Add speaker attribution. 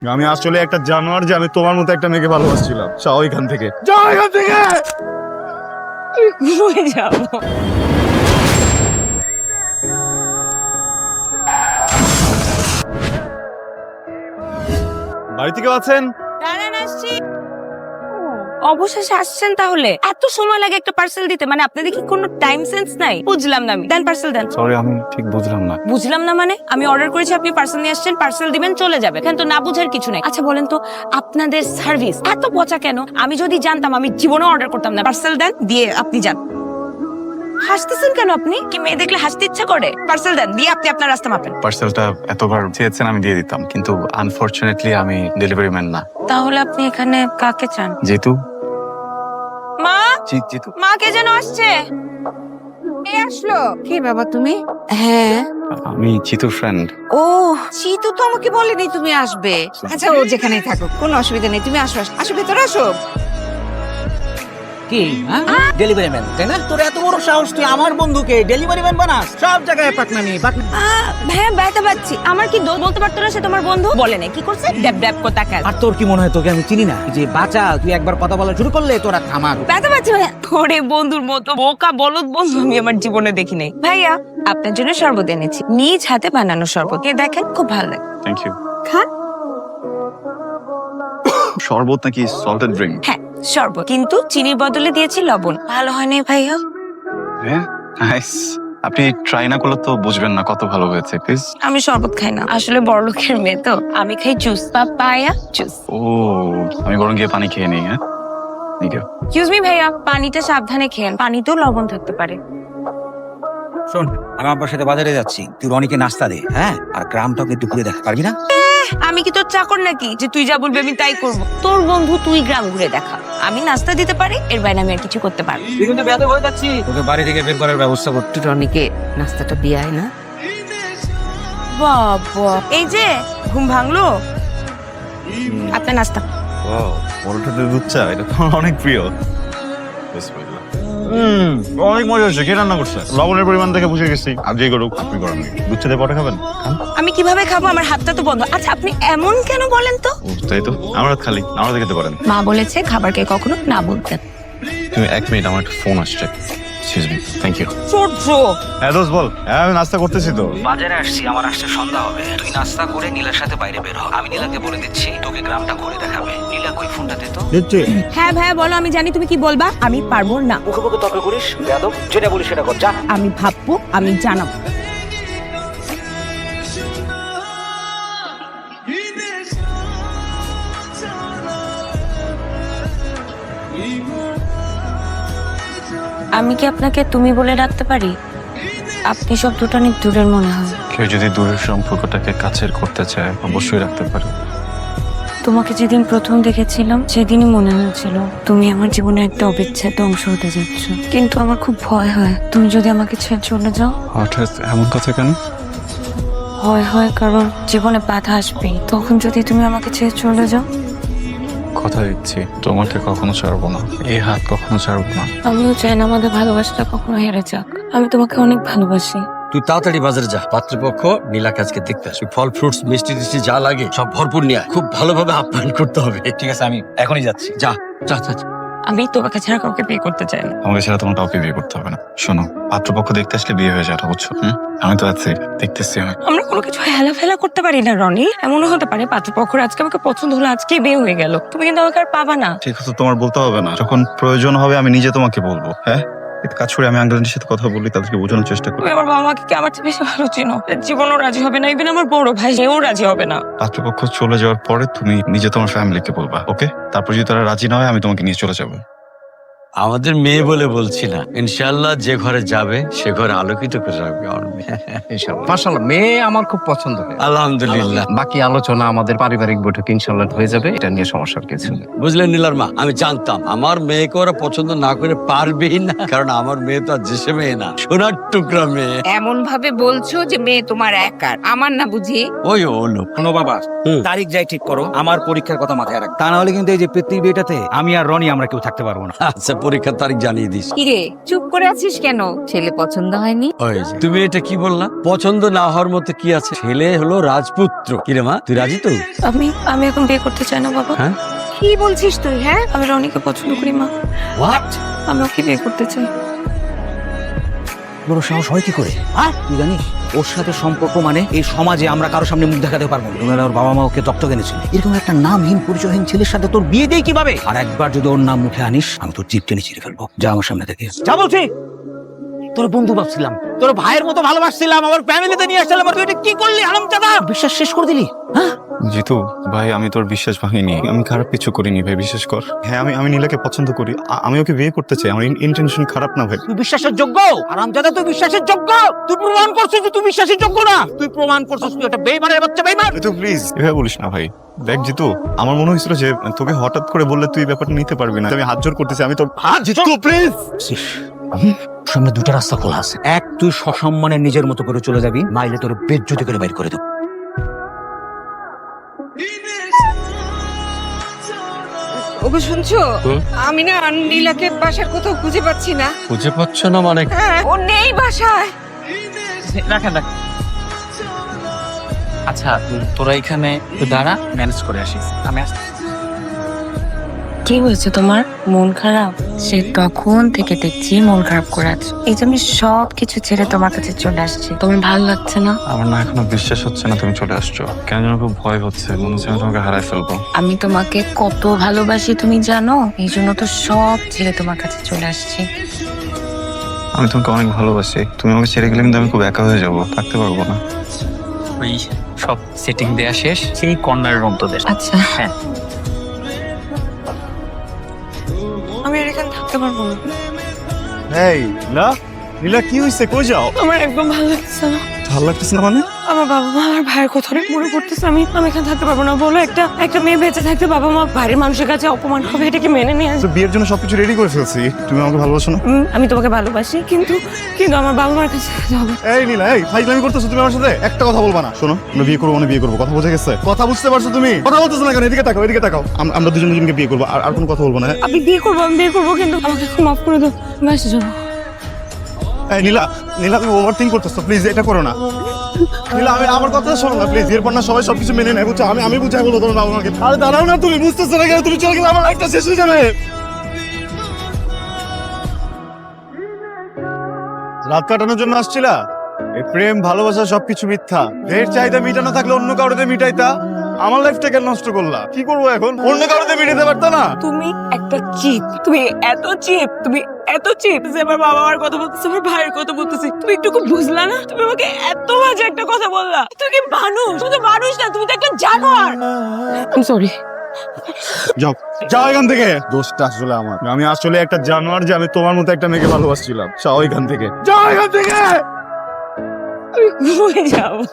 Speaker 1: আমি আসলে একটা জানোয়ার যে আমি তোমার মতো একটা মেয়েকে ভালোবাসছিলাম। যাও এখান থেকে, যাও এখান থেকে।
Speaker 2: ঘুরে যাবো।
Speaker 1: বাড়ি থেকে আছেন?
Speaker 2: দাঁড়ান আসছি। অবশেষে আসছেন তাহলে? এত সময় লাগে একটা পার্সেল দিতে? মানে আপনাদের কি কোনো টাইম সেন্স নাই? বুঝলাম না আমি। দেন পার্সেল দেন।
Speaker 1: সরি, আমি ঠিক বুঝলাম না।
Speaker 2: বুঝলাম না মানে? আমি অর্ডার করেছি, আপনি পার্সেল নিয়ে আসছেন, পার্সেল দিবেন, চলে যাবে। কিন্তু না বুঝার কিছু নাই। আচ্ছা বলেন তো, আপনাদের সার্ভিস এত পচা কেন? আমি যদি জানতাম আমি জীবনে অর্ডার করতাম না। পার্সেল দেন, দিয়ে আপনি যান। হাসতেছেন কেন আপনি? কি মেয়ে দেখলে হাসতে ইচ্ছা করে? পার্সেল দেন, দিয়ে আপনি আপনার রাস্তা মাপেন।
Speaker 1: পার্সেলটা এতবার চেয়েছেন, আমি দিয়ে দিতাম, কিন্তু আনফরচুনেটলি আমি ডেলিভারি ম্যান না।
Speaker 2: তাহলে আপনি এখানে কাকে চান?
Speaker 1: যেহেতু
Speaker 2: মা,
Speaker 1: যেহেতু
Speaker 2: মা কে যেন আসছে। কে আসলো?
Speaker 3: কে বাবা তুমি? হ্যাঁ।
Speaker 1: আমি চিতুর ফ্রেন্ড।
Speaker 3: ও, চিতু তো আমাকে বলেনি তুমি আসবে। আচ্ছা ও যেখানেই থাকো কোনো অসুবিধা নেই, তুমি আসো আসো, আসো ভেতরে আসো।
Speaker 4: কি ডেলিভারি ম্যান তাই না? তোর এত বড় সাহস, তুই আমার বন্ধুকে ডেলিভারি ম্যান বানাস? সব জায়গায় পাকনামি।
Speaker 2: ভাইয়া ব্যথা পাচ্ছি। আমার কি দোষ? বলতে পারতো না সে তোমার বন্ধু? বলে নাই, কি করছে? ড্যাব ড্যাব কোথা কাজ।
Speaker 4: আর তোর কি মনে হয় তোকে আমি চিনি না? যে বাচ্চা, তুই একবার কথা বলা শুরু করলে তোরা থামার।
Speaker 2: ব্যথা পাচ্ছি ভাইয়া। ওরে বন্ধুর মতো বোকা বলদ বন্ধু আমি আমার জীবনে দেখি নাই। ভাইয়া আপনার জন্য শরবত এনেছি, নিজ হাতে বানানো শরবত। কে দেখেন, খুব ভালো লাগে।
Speaker 1: Thank you.
Speaker 2: খান।
Speaker 1: শরবত নাকি সল্টেড ড্রিঙ্ক?
Speaker 2: হ্যাঁ শরবত, কিন্তু চিনির বদলে দিয়েছি লবণ। ভালো হয়নি ভাইয়া?
Speaker 1: হ্যাঁ, নাইস। আপনি ট্রাই না করলে তো বুঝবেন না কত ভালো হয়েছে। প্লিজ।
Speaker 2: আমি শরবত খাই না, আসলে বড় লোকের মেয়ে তো। আমি খাই জুস, পাপায়া জুস।
Speaker 1: ও, আমি বরং গিয়ে পানি খেয়ে নিই। হ্যাঁ, থ্যাংক ইউ।
Speaker 2: এক্সকিউজ মি ভাইয়া, পানিটা সাবধানে খেয়েন, পানিতেও লবণ থাকতে পারে।
Speaker 4: শোন, আমি আব্বার সাথে বাজারে যাচ্ছি, তুই রনিকে নাস্তা দে, হ্যাঁ? আর গ্রামটাকে একটু ঘুরে দেখা, পারবি না?
Speaker 2: আমি কি তোর চাকর নাকি যে তুই যা বলবি আমি তাই করব? তোর বন্ধু, তুই গ্রাম ঘুরে দেখা। আমি নাস্তা দিতে পারি, এর বাইরে আমি আর কিছু করতে পারবো না।
Speaker 4: তুই কিন্তু বেয়াদব হয়ে যাচ্ছি, তোকে বাড়ি থেকে বের করার ব্যবস্থা করতে।
Speaker 3: রনিকে নাস্তাটা দিয়ে আয় না।
Speaker 2: বাবা, এই যে ঘুম ভাঙলো আপনার নাস্তা।
Speaker 1: ওয়াও, পরোটাতে দুধ চা, এটা তো আমার অনেক প্রিয়। বিসমিল্লাহ। অনেক মজা হচ্ছে। কে রান্না করছে? লবণের পরিমাণ দেখে বুঝে গেছি। আর যে করুক, আপনি করেন নাকি? দুধ চা দিয়ে পরোটা খাবেন? খান।
Speaker 2: আমি কিভাবে খাবো? আমার হাতটা তো বন্ধ। আচ্ছা আপনি এমন কেন বলেন তো?
Speaker 1: ও, তাই তো, আমার হাত খালি, আমার হাতে খেতে পারেন।
Speaker 2: মা বলেছে খাবারকে কখনো না বলতে।
Speaker 1: তুমি 1 মিনিট, আমার একটা ফোন আসছে। Excuse me. Thank you.
Speaker 2: Surya,
Speaker 1: হ্যাঁ দোস্ত বল। হ্যাঁ, আমি নাস্তা করতেছি তো।
Speaker 4: বাজারে আসছি, আমার আসতে সন্ধ্যা হবে। তুই নাস্তা করে নীলার সাথে বাইরে বের হ। আমি নীলাকে বলে দিচ্ছি তোকে গ্রামটা ঘুরে দেখাবে। নীলা কই ফোনটা দে তো।
Speaker 2: হ্যাঁ ভাইয়া বলো, আমি জানি তুমি কি বলবা। আমি পারবো না।
Speaker 4: মুখে মুখে তর্ক করিস, বেয়াদব। যেটা বলিস সেটা কর, যা।
Speaker 2: আমি ভাববো, আমি জানাবো। আমি কি আপনাকে তুমি বলে ডাকতে পারি? আপনি শব্দটা অনেক দূরের মনে হয়।
Speaker 1: কেউ যদি দূরের সম্পর্কটাকে কাছের করতে চায়, অবশ্যই রাখতে পারে।
Speaker 2: তোমাকে যেদিন প্রথম দেখেছিলাম সেদিনই মনে হয়েছিল তুমি আমার জীবনে একটা অবিচ্ছেদ্য অংশ হতে যাচ্ছ। কিন্তু আমার খুব ভয় হয় তুমি যদি আমাকে ছেড়ে চলে যাও।
Speaker 1: হঠাৎ এমন কথা কেন?
Speaker 2: ভয় হয় কারণ জীবনে বাধা আসবেই, তখন যদি তুমি আমাকে ছেড়ে চলে যাও।
Speaker 1: কথা দিচ্ছি, তোমাকে কখনো ছাড়বো না। এই হাত কখনো ছাড়বো না।
Speaker 2: আমিও চাই না আমাদের ভালোবাসাটা কখনো হেরে যাক। আমি তোমাকে অনেক ভালোবাসি।
Speaker 5: তুই তাড়াতাড়ি বাজারে যা, পাত্রপক্ষ নীলাকে আজকে দেখতে আসবে। ফল ফ্রুটস মিষ্টি টিষ্টি যা লাগে সব ভরপুর নিয়ে আয়। খুব ভালোভাবে আপ্যায়ন করতে হবে।
Speaker 4: ঠিক আছে, আমি এখনই যাচ্ছি।
Speaker 5: যা যা যা যা।
Speaker 2: আমি তোমাকে ছাড়া কাউকে বিয়ে করতে চাই না।
Speaker 1: আমাকে ছাড়া তোমার কাউকে বিয়ে করতে হবে না। শোনো, পাত্রপক্ষ দেখতে আসলে বিয়ে হয়ে যাওয়াটা, বুঝছো? আমি তো আছি, দেখতেছি আমি।
Speaker 2: আমরা কোনো কিছু হেলা ফেলা করতে পারি না রনি। এমনও হতে পারে পাত্রপক্ষ আজকে আমাকে পছন্দ হলো, আজকে বিয়ে হয়ে গেল, তুমি কিন্তু আমাকে আর পাবা না।
Speaker 1: ঠিক আছে, তোমার বলতে হবে না। যখন প্রয়োজন হবে আমি নিজে তোমাকে বলবো। হ্যাঁ, একটা কাজ করে আমি আঙ্কেলের সাথে কথা বলি, তাদেরকে বোঝানোর চেষ্টা করি।
Speaker 2: তুমি আমার বাবা মাকে কি আমার চেয়ে বেশি ভালো চিনো? জীবনও রাজি হবে না, ইভেন আমার বড় ভাই সেও রাজি হবে না।
Speaker 1: পাত্রপক্ষ চলে যাওয়ার পরে তুমি নিজে তোমার ফ্যামিলিকে বলবা, ওকে? তারপর যদি তারা রাজি না হয়, আমি তোমাকে নিয়ে চলে যাবো।
Speaker 5: আমাদের মেয়ে বলে বলছি না, ইনশাআল্লাহ যে ঘরে যাবে সে ঘরে আলোকিত করে রাখবে আমার মেয়ে।
Speaker 6: মাশাআল্লাহ, মেয়ে আমার খুব পছন্দ হয়।
Speaker 5: আলহামদুলিল্লাহ।
Speaker 6: বাকি আলোচনা আমাদের পারিবারিক বৈঠকে ইনশাআল্লাহ হয়ে যাবে, এটা নিয়ে সমস্যার কিছু নেই।
Speaker 5: বুঝলেন নীলার মা, আমি জানতাম আমার মেয়েকে ওরা পছন্দ না করে পারবেই না, কারণ আমার মেয়ে তো আর দেশে মেয়ে না, সোনার টুকরা মেয়ে।
Speaker 3: এমন ভাবে বলছো যে মেয়ে তোমার একার, আমার না বুঝি?
Speaker 5: ওই হলো।
Speaker 4: শোনো বাবা, তারিখ যাই ঠিক করো, আমার পরীক্ষার কথা মাথায় রাখ। তা না হলে কিন্তু এই যে পৃথিবীটাতে আমি আর রনি আমরা কেউ থাকতে পারবো না।
Speaker 5: আচ্ছা পরীক্ষার তারিখ জানিয়ে দিস।
Speaker 3: কিরে চুপ করে আছিস কেন? ছেলে পছন্দ হয়নি?
Speaker 5: ওই যে, তুমি এটা কি বললা? পছন্দ না হওয়ার মতো কি আছে? ছেলে হলো রাজপুত্র। কিরে মা, তুই রাজি তো?
Speaker 2: আমি এখন বিয়ে করতে চাই না বাবা।
Speaker 5: হ্যাঁ?
Speaker 3: কি বলছিস তুই? হ্যাঁ,
Speaker 2: আমি রনিকে পছন্দ করি মা।
Speaker 5: হোয়াট?
Speaker 2: আমি ওকে বিয়ে করতে চাই।
Speaker 7: বড় সাহস হয় কি করে? তুই জানিস ওর সাথে সম্পর্ক মানে এই সমাজে আমরা কারো সামনে মুখ দেখাতে পারবো না। ওনারা ওর বাবা মা ওকে দত্তক এনেছিল। এরকম একটা নামহীন পরিচয়হীন ছেলের সাথে তোর বিয়ে দেয় কিভাবে? আর একবার যদি ওর নাম মুখে আনিস আমি তোর জিভ টেনে ছিঁড়ে ফেলবো। যা আমার সামনে থেকে যা বলছি। তোর বন্ধু ভাবছিলাম, তোর ভাইয়ের মতো ভালোবাসছিলাম, আমার ফ্যামিলিতে নিয়ে আসছিলাম, আর তুই এটা কি করলি হারামজাদা? বিশ্বাস শেষ করে দিলি। হ্যাঁ,
Speaker 1: জিতু ভাই, আমি তোর বিশ্বাস ভাঙিনি, আমি খারাপ কিছু করিনি ভাই, বিশ্বাস কর। হ্যাঁ, আমি নীলাকে পছন্দ করি, আমি ওকে বিয়ে করতে চাই, আমার ইন্টেনশন খারাপ না ভাই।
Speaker 7: তুই বিশ্বাসের যোগ্য হারামজাদা, তুই বিশ্বাসের যোগ্য। তুই প্রমাণ করছিস যে তুই বিশ্বাসের যোগ্য না। তুই প্রমাণ করছিস তুই একটা বেইমানের বাচ্চা, বেইমান।
Speaker 1: জিতু প্লিজ এভাবে বলিস না ভাই। দেখ জিতু, আমার মনে হয়েছিল যে তোকে হঠাৎ করে বললে তুই ব্যাপারটা নিতে পারবি না, আমি হাত জোর করতেছি, আমি তোর জিতু প্লিজ।
Speaker 7: সামনে দুটো রাস্তা খোলা আছে। এক, তুই সসম্মানে নিজের মতো করে চলে যাবি, নাইলে তোর বেজ্জতি করে বাইর করে দেব।
Speaker 3: ওকে শুনছো? আমি না নীলাকে বাসার কোথাও খুঁজে পাচ্ছি না।
Speaker 5: খুঁজে পাচ্ছ না মানে?
Speaker 3: হ্যাঁ, ও নেই বাসায়।
Speaker 6: রাখেন রাখেন। আচ্ছা তোরা এখানে তো দাঁড়া, ম্যানেজ করে আসিস, আমি আসছি।
Speaker 2: কি হয়েছে তোমার? মন খারাপ? সে তখন থেকে দেখছি মন খারাপ করে আছো। এই যে আমি সব কিছু ছেড়ে তোমার কাছে চলে আসছি, তোমার ভালো লাগছে না?
Speaker 1: আমার না এখনো বিশ্বাস হচ্ছে না তুমি চলে আসছো, কেন যেন খুব ভয় হচ্ছে, মনে হচ্ছে আমি তোমাকে হারাই ফেলবো।
Speaker 2: আমি তোমাকে কত ভালোবাসি তুমি জানো, এই জন্য তো সব ছেড়ে তোমার কাছে চলে আসছি।
Speaker 1: আমি তোমাকে অনেক ভালোবাসি, তুমি আমাকে ছেড়ে গেলে কিন্তু আমি খুব একা হয়ে যাবো, থাকতে পারবো না।
Speaker 6: ওই সব সেটিং দেয়া শেষ, সেই কর্নারের রুম তোদের।
Speaker 2: আচ্ছা
Speaker 6: হ্যাঁ,
Speaker 2: আমি আর এখানে থাকতে পারবো না।
Speaker 1: এই না নীলা, কি হয়েছে? কই যাও?
Speaker 2: আমার একদম ভালো লাগছে না।
Speaker 1: ভালো লাগতেছে না মানে?
Speaker 2: আমার বাবা মা আর ভাইয়ের কথা অনেক মনে পড়তেছে। আমি এখানে থাকতে পারবো না। বলো, একটা মেয়ে বেঁচে থাকতে বাবা মা বাইরের মানুষের কাছে অপমান হবে, এটা কি মেনে নিয়ে
Speaker 1: তো বিয়ের জন্য সবকিছু রেডি করে ফেলছি, তুমি আমাকে ভালোবাসো না?
Speaker 2: আমি তোমাকে ভালোবাসি, কিন্তু আমার বাবা মার কাছে যেতে হবে।
Speaker 1: এই নীলা, এই ফাইজলামি করতেছো তুমি আমার সাথে? একটা কথা বলবা না। শোনো, আমরা বিয়ে করবো, বিয়ে করবো, কথা বুঝে গেছে? কথা বুঝতে পারছো তুমি? কথা বলতেছো না কেন? এদিকে তাকাও, এদিকে তাকাও। আমরা দুজন দুজনকে বিয়ে করবো, আর কোনো কথা বলবো না।
Speaker 2: আমি বিয়ে করবো, কিন্তু আমাকে একটু মাফ করে দাও, আমি আসতে যাবো।
Speaker 1: এই নীলা, তুমি ওভার থিঙ্ক করতেছো, প্লিজ এটা করো না। নীলা, আমার কথা শোনো না প্লিজ, এরপর না সবাই সবকিছু মেনে নেয়, বুঝছো? আমি বুঝাই বলবো তোমার বাবা মাকে। আরে দাঁড়াও না, তুমি বুঝতেছো না কেন? তুমি চলে গেলে আমার লাইফটা শেষ হয়ে যাবে। রাত কাটানোর জন্য আসছিলা? এই প্রেম ভালোবাসা সবকিছু মিথ্যা। এর চাহিদা মিটানো থাকলে অন্য কারোতে মিটাইতা, আমার লাইফটা কেন নষ্ট করলা? কি করবো এখন? অন্য কারোতে মিটাতে পারতা না?
Speaker 2: তুমি একটা চিপ, তুমি এত চিপ যে আমার বাবা মার কথা বলতেছে, আমার ভাইয়ের কথা বলতেছি, তুমি একটু বুঝলা না? তুমি আমাকে এত বাজে একটা কথা বললা। তুমি কি মানুষ? তুমি তো মানুষ না, তুমি তো একটা জানোয়ার। আমি সরি।
Speaker 1: যাও এখান থেকে। দোষটা আসলে আমার, আমি আসলে একটা জানোয়ার যে আমি তোমার মতো একটা মেয়েকে ভালোবাসছিলাম। যাও এখান থেকে, যাও এখান থেকে।
Speaker 2: আমি ঘুমিয়ে যাবো।